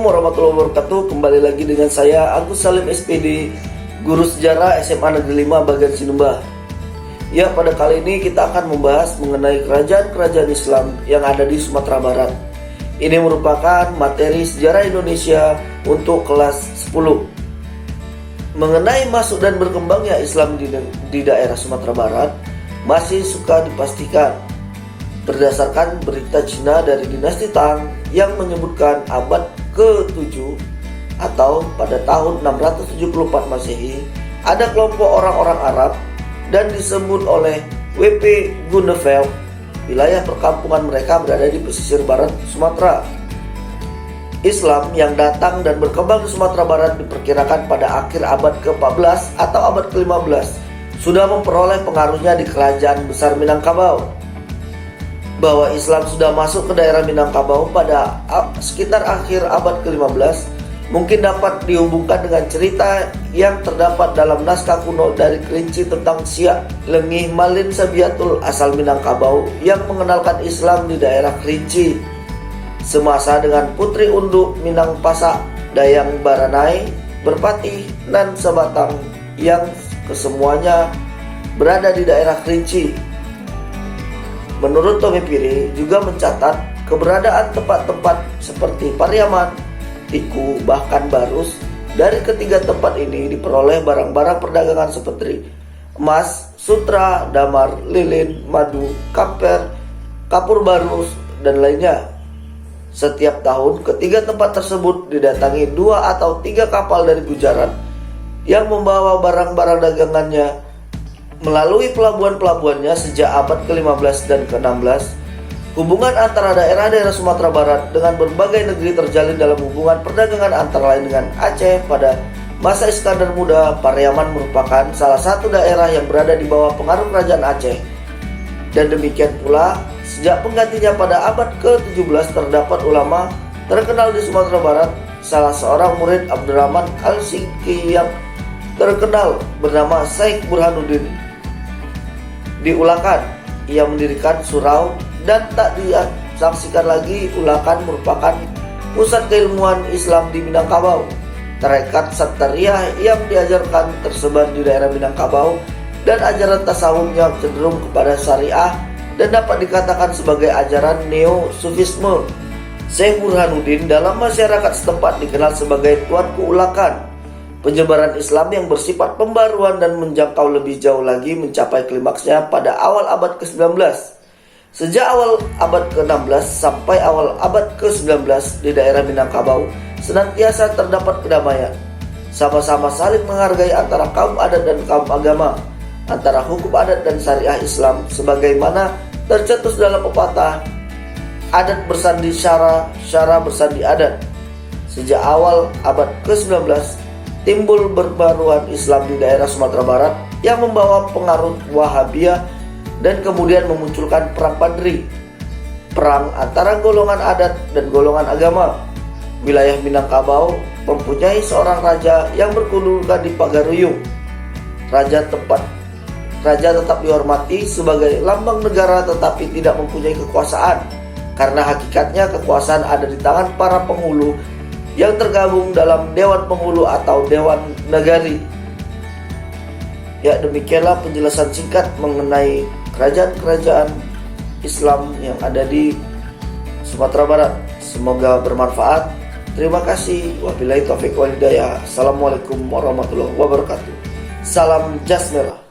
warahmatullahi wabarakatuh. Kembali lagi dengan saya Agus Salim SPD, Guru Sejarah SMA Negeri 5 Bagan Sinumba. Ya, pada kali ini kita akan membahas mengenai kerajaan-kerajaan Islam yang ada di Sumatera Barat. Ini merupakan materi sejarah Indonesia untuk kelas 10. Mengenai masuk dan berkembangnya Islam di daerah Sumatera Barat, masih suka dipastikan berdasarkan berita Cina dari dinasti Tang yang menyebutkan abad ke-7 atau pada tahun 674 Masehi ada kelompok orang-orang Arab dan disebut oleh W.P. Groeneveld. Wilayah perkampungan mereka berada di pesisir barat Sumatera. Islam yang datang dan berkembang di Sumatera Barat diperkirakan pada akhir abad ke-14 atau abad ke-15 sudah memperoleh pengaruhnya di kerajaan besar Minangkabau. Bahwa Islam sudah masuk ke daerah Minangkabau pada sekitar akhir abad ke-15 mungkin dapat dihubungkan dengan cerita yang terdapat dalam naskah kuno dari Kerinci tentang Siak Lengih Malin Sabiatul asal Minangkabau yang mengenalkan Islam di daerah Kerinci semasa dengan Putri Unduk Minangpasa Dayang Baranai Berpati dan Sabatang yang kesemuanya berada di daerah Kerinci. Menurut Tommy Piri juga mencatat keberadaan tempat-tempat seperti Pariaman, Tiku, bahkan Barus. Dari ketiga tempat ini diperoleh barang-barang perdagangan seperti emas, sutra, damar, lilin, madu, kamper, kapur barus, dan lainnya. Setiap tahun ketiga tempat tersebut didatangi 2 atau 3 kapal dari Gujarat yang membawa barang-barang dagangannya melalui pelabuhan-pelabuhannya sejak abad ke-15 dan ke-16. Hubungan antara daerah-daerah Sumatera Barat dengan berbagai negeri terjalin dalam hubungan perdagangan antara lain dengan Aceh. Pada masa Iskandar Muda, Pariaman merupakan salah satu daerah yang berada di bawah pengaruh kerajaan Aceh. Dan demikian pula, sejak penggantinya pada abad ke-17 terdapat ulama terkenal di Sumatera Barat. Salah seorang murid Abdurrahman Al-Siki yang terkenal bernama Syekh Burhanuddin di Ulakan. Ia mendirikan surau dan tak disaksikan lagi. Ulakan merupakan pusat keilmuan Islam di Minangkabau. Tarekat Satariah yang diajarkan tersebar di daerah Minangkabau dan ajaran tasawuf yang cenderung kepada syariah dan dapat dikatakan sebagai ajaran neo-sufisme. Syekh Burhanuddin dalam masyarakat setempat dikenal sebagai Tuanku Ulakan. Penyebaran Islam yang bersifat pembaruan dan menjangkau lebih jauh lagi mencapai klimaksnya pada awal abad ke-19. Sejak awal abad ke-16 sampai awal abad ke-19 di daerah Minangkabau senantiasa terdapat kedamaian. Sama-sama saling menghargai antara kaum adat dan kaum agama, antara hukum adat dan syariah Islam, sebagaimana tercetus dalam pepatah adat bersandi syara, syara bersandi adat. Sejak awal abad ke-19 timbul berbaruan Islam di daerah Sumatera Barat yang membawa pengaruh Wahabiyah dan kemudian memunculkan perang Padri, perang antara golongan adat dan golongan agama. Wilayah Minangkabau mempunyai seorang raja yang berkedudukan di Pagaruyung. Raja tetap dihormati sebagai lambang negara tetapi tidak mempunyai kekuasaan, karena hakikatnya kekuasaan ada di tangan para penghulu yang tergabung dalam Dewan Penghulu atau Dewan Nagari. Ya, demikianlah penjelasan singkat mengenai kerajaan-kerajaan Islam yang ada di Sumatera Barat. Semoga bermanfaat. Terima kasih. Wabillahi taufiq wal hidayah. Assalamualaikum warahmatullahi wabarakatuh. Salam Jasmela.